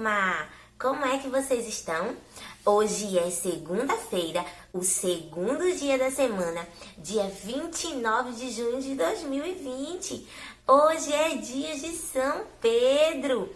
turma! Como é que vocês estão? Hoje é segunda-feira, o segundo dia da semana, dia 29 de junho de 2020. Hoje é dia de São Pedro.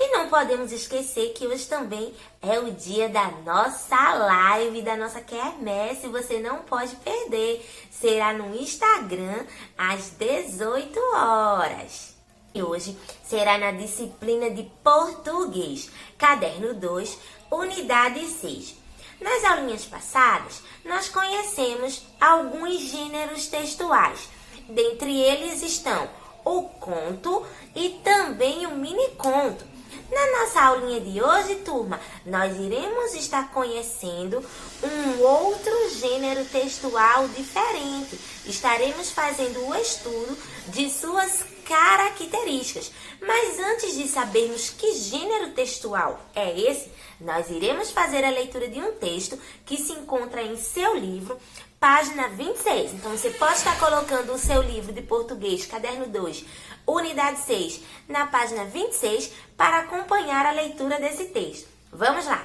E não podemos esquecer que hoje também é o dia da nossa live, da nossa quermesse. Você não pode perder. Será no Instagram às 18 horas. E hoje será na disciplina de português, caderno 2, unidade 6. Nas aulinhas passadas, nós conhecemos alguns gêneros textuais. Dentre eles estão o conto e também o mini-conto. Na nossa aulinha de hoje, turma, nós iremos estar conhecendo um outro gênero textual diferente. Estaremos fazendo o estudo de suas características. Mas antes de sabermos que gênero textual é esse, nós iremos fazer a leitura de um texto que se encontra em seu livro, página 26. Então, você pode estar colocando o seu livro de português, caderno 2, unidade 6, na página 26, para acompanhar a leitura desse texto. Vamos lá!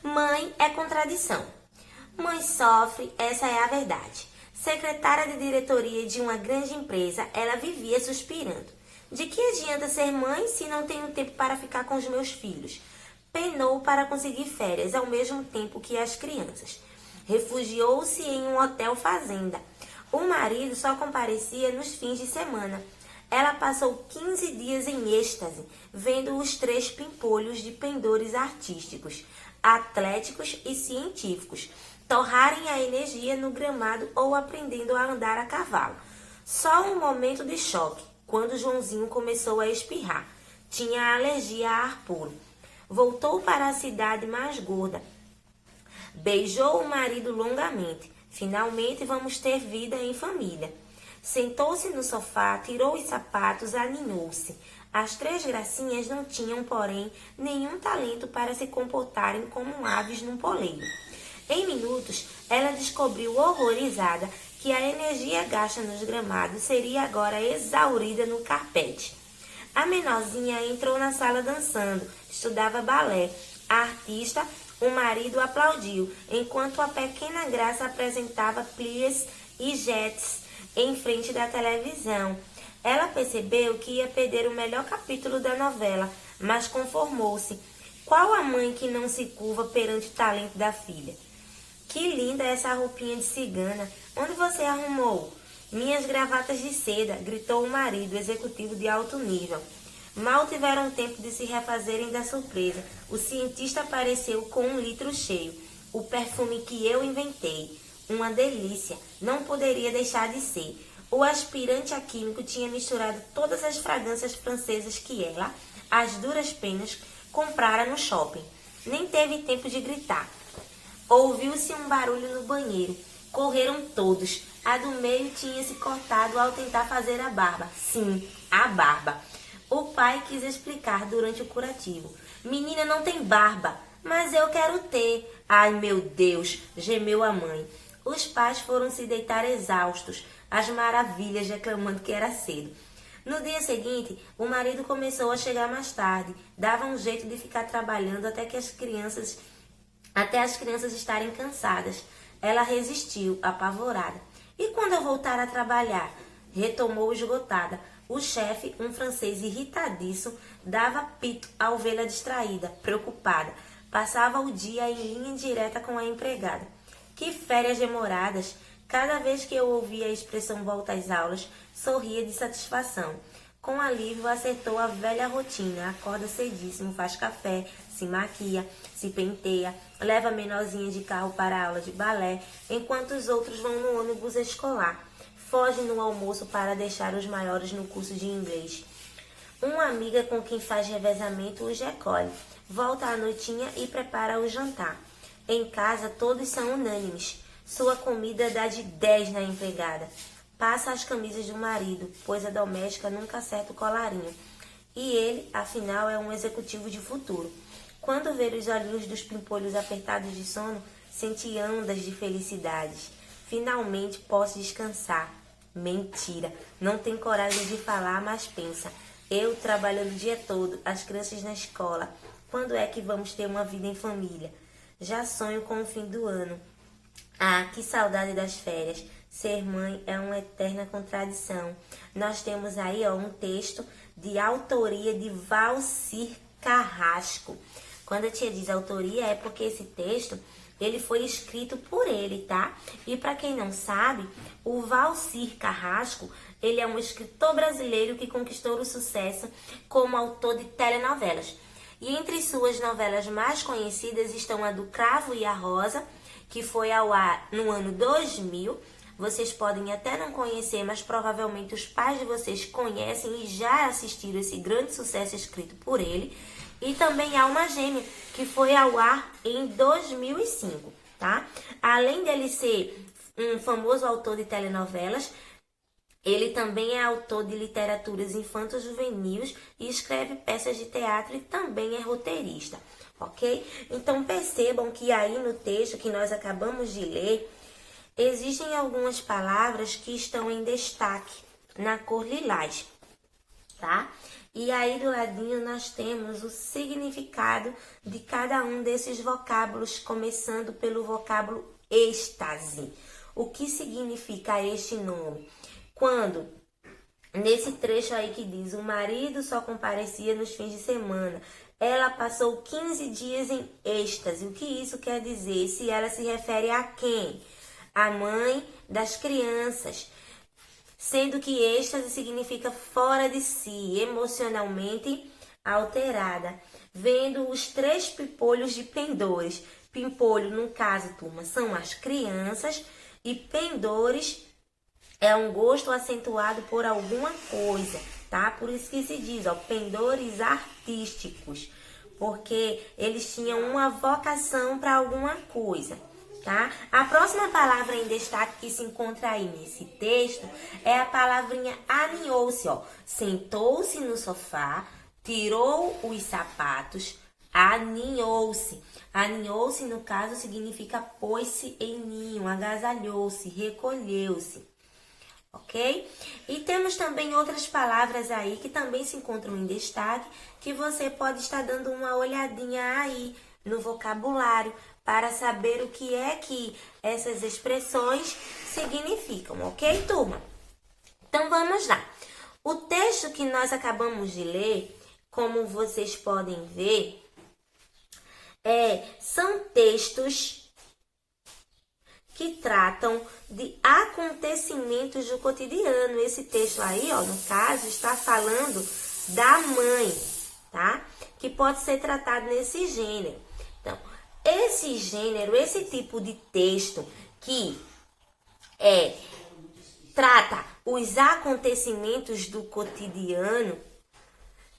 Mãe é contradição. Mãe sofre, essa é a verdade. Secretária de diretoria de uma grande empresa, ela vivia suspirando. De que adianta ser mãe se não tenho tempo para ficar com os meus filhos? Penou para conseguir férias ao mesmo tempo que as crianças. Refugiou-se em um hotel fazenda. O marido só comparecia nos fins de semana. Ela passou 15 dias em êxtase, vendo os 3 pimpolhos de pendores artísticos, atléticos e científicos torrarem a energia no gramado ou aprendendo a andar a cavalo. Só um momento de choque, quando Joãozinho começou a espirrar. Tinha alergia a ar puro. Voltou para a cidade mais gorda. Beijou o marido longamente. Finalmente vamos ter vida em família. Sentou-se no sofá, tirou os sapatos, aninhou-se. As 3 gracinhas não tinham, porém, nenhum talento para se comportarem como aves num poleiro. Em minutos, ela descobriu horrorizada que a energia gasta nos gramados seria agora exaurida no carpete. A menorzinha entrou na sala dançando, estudava balé. A artista, o marido aplaudiu, enquanto a pequena Graça apresentava pliés e jets em frente da televisão. Ela percebeu que ia perder o melhor capítulo da novela, mas conformou-se. Qual a mãe que não se curva perante o talento da filha? Que linda essa roupinha de cigana! Onde você arrumou? Minhas gravatas de seda, gritou o marido, executivo de alto nível. Mal tiveram tempo de se refazerem da surpresa. O cientista apareceu com 1 litro cheio. O perfume que eu inventei. Uma delícia. Não poderia deixar de ser. O aspirante a químico tinha misturado todas as fragrâncias francesas que ela, às duras penas, comprara no shopping. Nem teve tempo de gritar. Ouviu-se um barulho no banheiro. Correram todos. A do meio tinha se cortado ao tentar fazer a barba. Sim, a barba. O pai quis explicar durante o curativo. Menina não tem barba, mas eu quero ter. Ai, meu Deus, gemeu a mãe. Os pais foram se deitar exaustos, as maravilhas reclamando que era cedo. No dia seguinte, o marido começou a chegar mais tarde. Dava um jeito de ficar trabalhando até as crianças estarem cansadas. Ela resistiu, apavorada. E quando eu voltar a trabalhar? Retomou esgotada. O chefe, um francês irritadiço, dava pito ao vê-la distraída, preocupada. Passava o dia em linha direta com a empregada. Que férias demoradas! Cada vez que eu ouvia a expressão volta às aulas, sorria de satisfação. Com alívio, acertou a velha rotina. Acorda cedíssimo, faz café, se maquia, se penteia, leva a menorzinha de carro para a aula de balé, enquanto os outros vão no ônibus escolar. Foge no almoço para deixar os maiores no curso de inglês. Uma amiga com quem faz revezamento os recolhe. Volta à noitinha e prepara o jantar. Em casa, todos são unânimes. Sua comida dá de 10 na empregada. Passa as camisas do marido, pois a doméstica nunca acerta o colarinho. E ele, afinal, é um executivo de futuro. Quando vê os olhinhos dos pimpolhos apertados de sono, sente ondas de felicidades. Finalmente posso descansar. Mentira, não tem coragem de falar, mas pensa. Eu trabalhando o dia todo, as crianças na escola. Quando é que vamos ter uma vida em família? Já sonho com o fim do ano. Ah, que saudade das férias. Ser mãe é uma eterna contradição. Nós temos aí um texto de autoria de Valcir Carrasco. Quando a tia diz autoria é porque esse texto ele foi escrito por ele, tá? E para quem não sabe, o Valcir Carrasco, ele é um escritor brasileiro que conquistou o sucesso como autor de telenovelas. E entre suas novelas mais conhecidas estão a do Cravo e a Rosa, que foi ao ar no ano 2000. Vocês podem até não conhecer, mas provavelmente os pais de vocês conhecem e já assistiram esse grande sucesso escrito por ele. E também Alma Gêmea, que foi ao ar em 2005, tá? Além dele ser um famoso autor de telenovelas, ele também é autor de literaturas infanto-juvenis e escreve peças de teatro e também é roteirista, ok? Então percebam que aí no texto que nós acabamos de ler, existem algumas palavras que estão em destaque na cor lilás, tá? E aí do ladinho nós temos o significado de cada um desses vocábulos, começando pelo vocábulo êxtase. O que significa este nome? Quando, nesse trecho aí que diz, o marido só comparecia nos fins de semana, ela passou 15 dias em êxtase. O que isso quer dizer? Se ela se refere a quem? A mãe das crianças. Sendo que êxtase significa fora de si, emocionalmente alterada. Vendo os 3 pimpolhos de pendores. Pimpolho, no caso, turma, são as crianças. E pendores é um gosto acentuado por alguma coisa, tá? Por isso que se diz, ó, pendores artísticos. Porque eles tinham uma vocação para alguma coisa. Tá? A próxima palavra em destaque que se encontra aí nesse texto é a palavrinha aninhou-se, ó. Sentou-se no sofá, tirou os sapatos, aninhou-se. Aninhou-se, no caso, significa pôs-se em ninho, agasalhou-se, recolheu-se. Ok? E temos também outras palavras aí que também se encontram em destaque, que você pode estar dando uma olhadinha aí no vocabulário, para saber o que é que essas expressões significam, ok, turma? Então, vamos lá. O texto que nós acabamos de ler, como vocês podem ver, são textos que tratam de acontecimentos do cotidiano. Esse texto aí, ó, no caso, está falando da mãe, tá? Que pode ser tratado nesse gênero. Então, esse gênero, esse tipo de texto que trata os acontecimentos do cotidiano,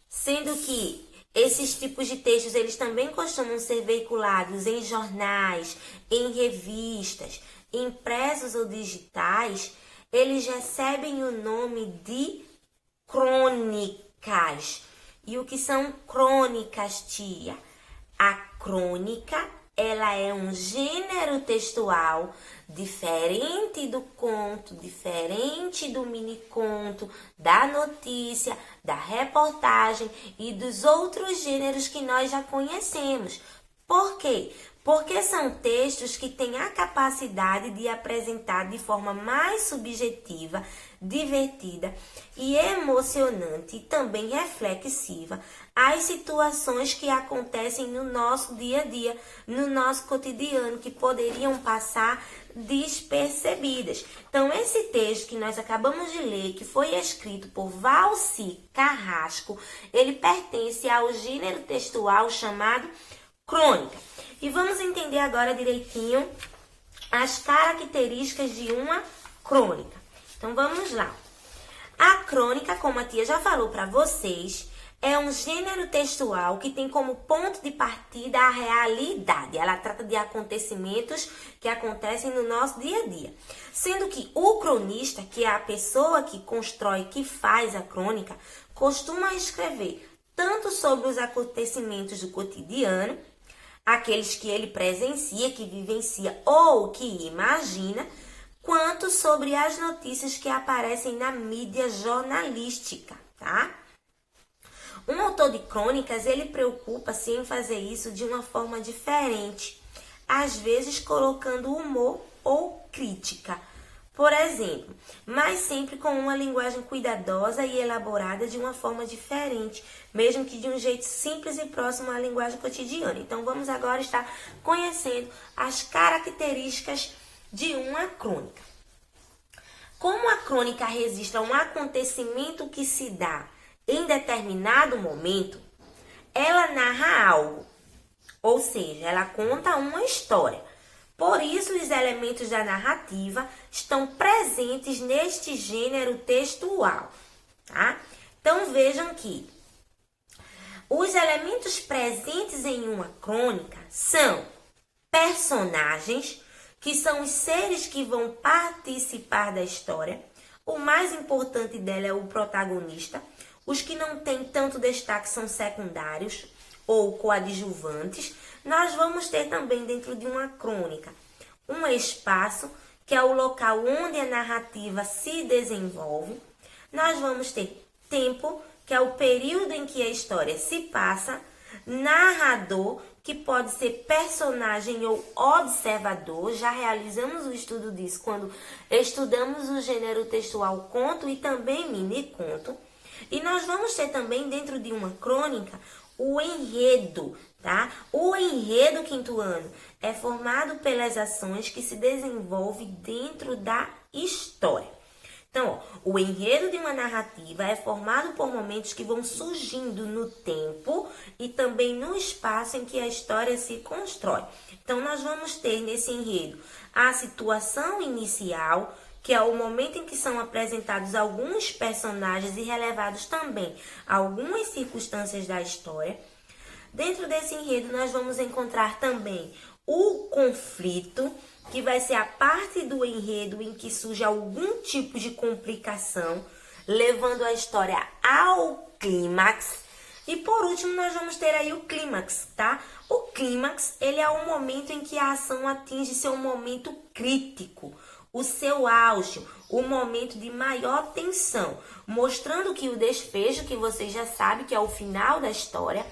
sendo que esses tipos de textos eles também costumam ser veiculados em jornais, em revistas, impressos ou digitais, eles recebem o nome de crônicas. E o que são crônicas, tia? A crônica, ela é um gênero textual diferente do conto, diferente do miniconto, da notícia, da reportagem e dos outros gêneros que nós já conhecemos. Por quê? Porque são textos que têm a capacidade de apresentar de forma mais subjetiva, divertida e emocionante e também reflexiva as situações que acontecem no nosso dia a dia, no nosso cotidiano, que poderiam passar despercebidas. Então, esse texto que nós acabamos de ler, que foi escrito por Valcir Carrasco, ele pertence ao gênero textual chamado crônica. E vamos entender agora direitinho as características de uma crônica. Então, vamos lá. A crônica, como a tia já falou para vocês, é um gênero textual que tem como ponto de partida a realidade. Ela trata de acontecimentos que acontecem no nosso dia a dia. Sendo que o cronista, que é a pessoa que constrói, que faz a crônica, costuma escrever tanto sobre os acontecimentos do cotidiano, aqueles que ele presencia, que vivencia ou que imagina, quanto sobre as notícias que aparecem na mídia jornalística, tá? Um autor de crônicas, ele preocupa-se em fazer isso de uma forma diferente, às vezes colocando humor ou crítica, por exemplo, mas sempre com uma linguagem cuidadosa e elaborada de uma forma diferente, mesmo que de um jeito simples e próximo à linguagem cotidiana. Então, vamos agora estar conhecendo as características de uma crônica. Como a crônica registra um acontecimento que se dá em determinado momento, ela narra algo, ou seja, ela conta uma história. Por isso, os elementos da narrativa estão presentes neste gênero textual, tá? Então, vejam que os elementos presentes em uma crônica são personagens, que são os seres que vão participar da história. O mais importante dela é o protagonista. Os que não têm tanto destaque são secundários ou coadjuvantes. Nós vamos ter também dentro de uma crônica um espaço, que é o local onde a narrativa se desenvolve. Nós vamos ter tempo, que é o período em que a história se passa. Narrador, que pode ser personagem ou observador. Já realizamos o estudo disso quando estudamos o gênero textual conto e também mini-conto. E nós vamos ter também dentro de uma crônica o enredo, tá? O enredo quinto ano é formado pelas ações que se desenvolvem dentro da história. Então, o enredo de uma narrativa é formado por momentos que vão surgindo no tempo e também no espaço em que a história se constrói. Então, nós vamos ter nesse enredo a situação inicial, que é o momento em que são apresentados alguns personagens e relevados também algumas circunstâncias da história. Dentro desse enredo, nós vamos encontrar também o conflito, que vai ser a parte do enredo em que surge algum tipo de complicação, levando a história ao clímax. E por último, nós vamos ter aí o clímax, tá? O clímax, ele é o momento em que a ação atinge seu momento crítico, o seu auge, o momento de maior tensão, mostrando que o desfecho, que vocês já sabem que é o final da história,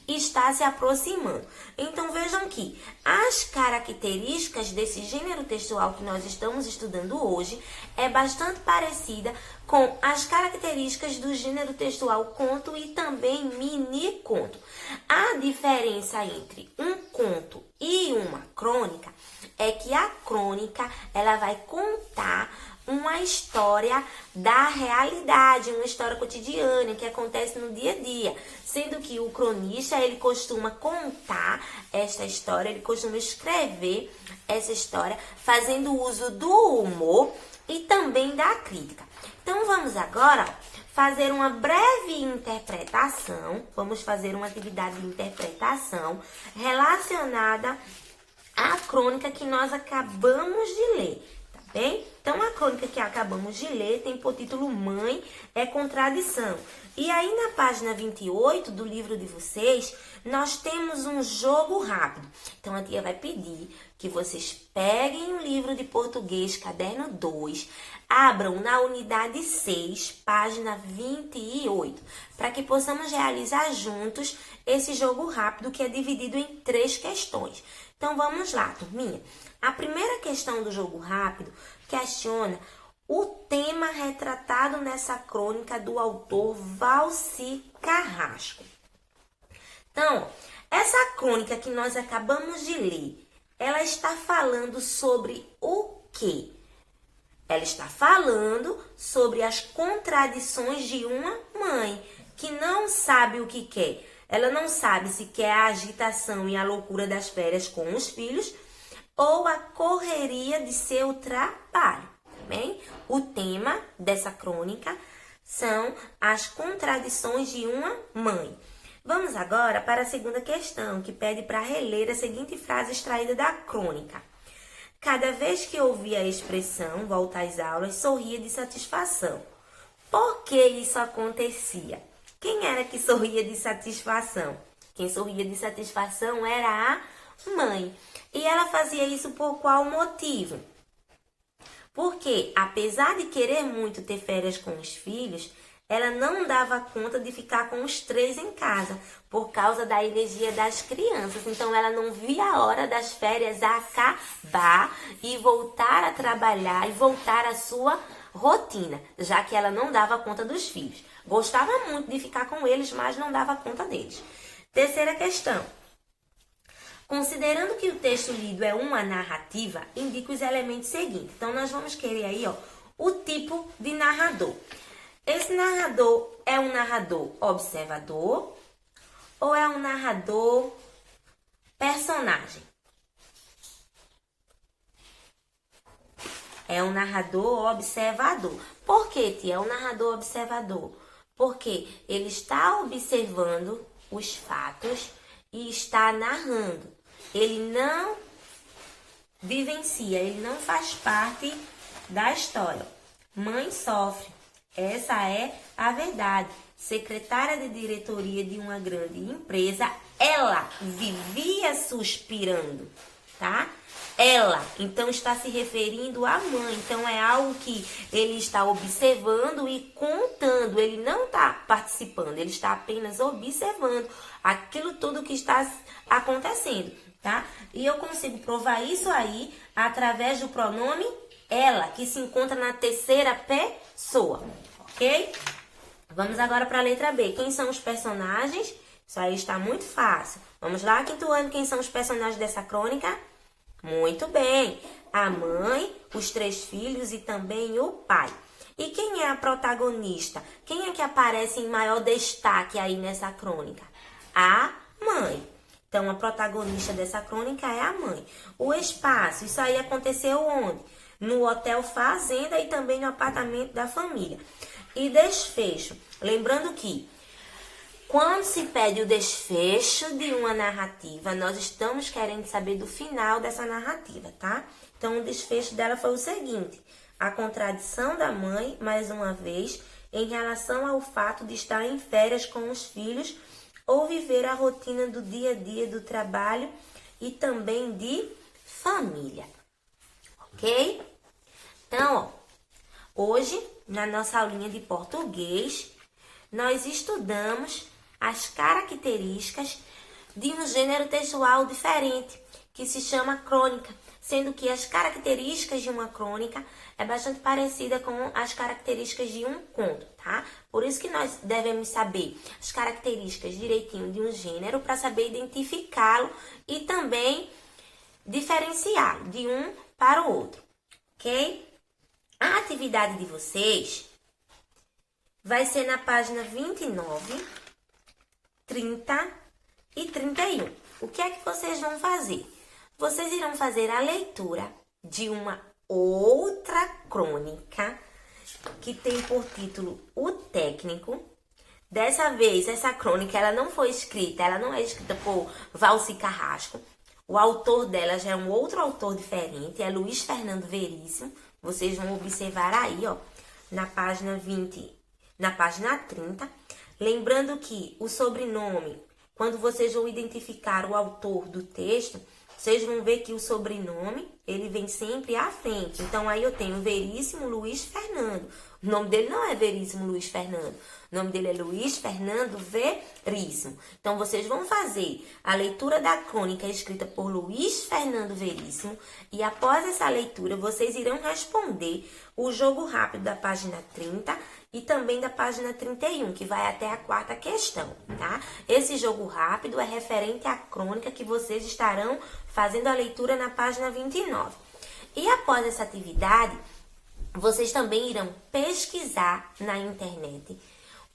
está se aproximando. Então, vejam que as características desse gênero textual que nós estamos estudando hoje é bastante parecida com as características do gênero textual conto e também mini-conto. A diferença entre um conto e uma crônica é que a crônica, ela vai contar uma história da realidade, uma história cotidiana que acontece no dia a dia, sendo que o cronista, ele costuma contar esta história, ele costuma escrever essa história fazendo uso do humor e também da crítica. Então, vamos agora fazer uma breve interpretação, vamos fazer uma atividade de interpretação relacionada à crônica que nós acabamos de ler. Bem, então a crônica que acabamos de ler tem por título Mãe é Contradição. E aí na página 28 do livro de vocês, nós temos um jogo rápido. Então a tia vai pedir que vocês peguem o livro de português, caderno 2, abram na unidade 6, página 28, para que possamos realizar juntos esse jogo rápido que é dividido em 3 questões. Então vamos lá, turminha. A primeira questão do jogo rápido questiona o tema retratado nessa crônica do autor Valci Carrasco. Então, essa crônica que nós acabamos de ler, ela está falando sobre o quê? Ela está falando sobre as contradições de uma mãe que não sabe o que quer. Ela não sabe se quer a agitação e a loucura das férias com os filhos ou a correria de seu trabalho, tá bem? O tema dessa crônica são as contradições de uma mãe. Vamos agora para a segunda questão, que pede para reler a seguinte frase extraída da crônica. Cada vez que ouvia a expressão volta às aulas, sorria de satisfação. Por que isso acontecia? Quem era que sorria de satisfação? Quem sorria de satisfação era a mãe. E ela fazia isso por qual motivo? Porque, apesar de querer muito ter férias com os filhos, ela não dava conta de ficar com os 3 em casa, por causa da energia das crianças. Então, ela não via a hora das férias acabar e voltar a trabalhar e voltar à sua rotina, já que ela não dava conta dos filhos. Gostava muito de ficar com eles, mas não dava conta deles. Terceira questão. Considerando que o texto lido é uma narrativa, indica os elementos seguintes. Então, nós vamos querer aí, o tipo de narrador. Esse narrador é um narrador observador ou é um narrador personagem? É um narrador observador. Por que, tia? É um narrador observador? Porque ele está observando os fatos e está narrando. Ele não vivencia, ele não faz parte da história. Mãe sofre. Essa é a verdade. Secretária de diretoria de uma grande empresa, ela vivia suspirando, tá? Ela, então, está se referindo à mãe. Então, é algo que ele está observando e contando. Ele não está participando, ele está apenas observando aquilo tudo que está acontecendo, tá? E eu consigo provar isso aí através do pronome ela, que se encontra na terceira pessoa, ok? Vamos agora para a letra B. Quem são os personagens? Isso aí está muito fácil. Vamos lá, quinto ano, quem são os personagens dessa crônica? Muito bem, a mãe, os 3 filhos e também o pai. E quem é a protagonista? Quem é que aparece em maior destaque aí nessa crônica? A mãe. Então, a protagonista dessa crônica é a mãe. O espaço, isso aí aconteceu onde? No Hotel Fazenda e também no apartamento da família. E desfecho, lembrando que quando se pede o desfecho de uma narrativa, nós estamos querendo saber do final dessa narrativa, tá? Então, o desfecho dela foi o seguinte: a contradição da mãe, mais uma vez, em relação ao fato de estar em férias com os filhos ou viver a rotina do dia a dia do trabalho e também de família, ok? Então, hoje, na nossa aulinha de português, nós estudamos as características de um gênero textual diferente, que se chama crônica, sendo que as características de uma crônica é bastante parecida com as características de um conto, tá? Por isso que nós devemos saber as características direitinho de um gênero para saber identificá-lo e também diferenciá-lo de um para o outro, ok? A atividade de vocês vai ser na página 29, 30 e 31. O que é que vocês vão fazer? Vocês irão fazer a leitura de uma outra crônica que tem por título O Técnico. Dessa vez, essa crônica ela não foi escrita, ela não é escrita por Valci Carrasco. O autor dela já é um outro autor diferente, é Luiz Fernando Veríssimo. Vocês vão observar aí, na página 20, na página 30. Lembrando que o sobrenome, quando vocês vão identificar o autor do texto, vocês vão ver que o sobrenome, ele vem sempre à frente. Então, aí eu tenho Veríssimo Luiz Fernando. O nome dele não é Veríssimo Luiz Fernando. O nome dele é Luiz Fernando Veríssimo. Então, vocês vão fazer a leitura da crônica escrita por Luiz Fernando Veríssimo. E após essa leitura, vocês irão responder o jogo rápido da página 30 e também da página 31, que vai até a 4ª questão, tá? Esse jogo rápido é referente à crônica que vocês estarão fazendo a leitura na página 29. E após essa atividade, vocês também irão pesquisar na internet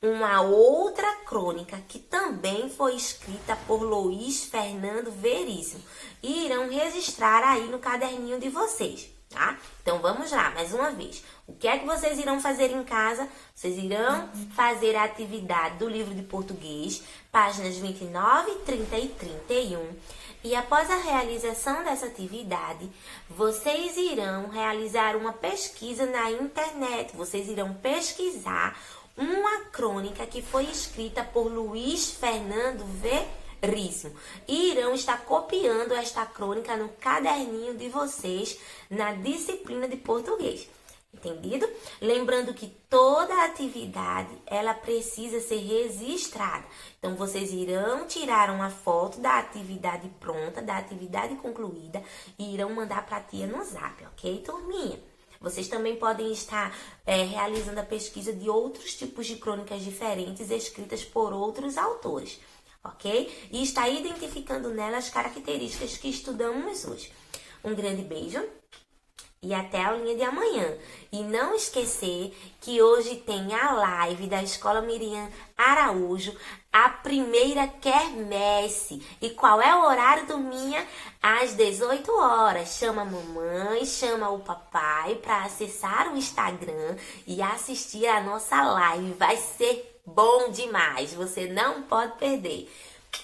uma outra crônica que também foi escrita por Luiz Fernando Veríssimo e irão registrar aí no caderninho de vocês, tá? Então, vamos lá, mais uma vez. O que é que vocês irão fazer em casa? Vocês irão fazer a atividade do livro de português, páginas 29, 30 e 31. E após a realização dessa atividade, vocês irão realizar uma pesquisa na internet. Vocês irão pesquisar uma crônica que foi escrita por Luiz Fernando Veríssimo. E irão estar copiando esta crônica no caderninho de vocês na disciplina de português. Entendido? Lembrando que toda atividade, ela precisa ser registrada. Então, vocês irão tirar uma foto da atividade pronta, da atividade concluída e irão mandar para a tia no Zap, ok, turminha? Vocês também podem estar realizando a pesquisa de outros tipos de crônicas diferentes escritas por outros autores, ok? E está identificando nelas as características que estudamos hoje. Um grande beijo e até a aulinha de amanhã. E não esquecer que hoje tem a live da Escola Miriam Araújo, a primeira quermesse. E qual é o horário, turminha? Às 18 horas. Chama a mamãe, chama o papai para acessar o Instagram e assistir a nossa live. Vai ser bom demais. Você não pode perder.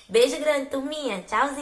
Beijo grande, turminha. Tchauzinho.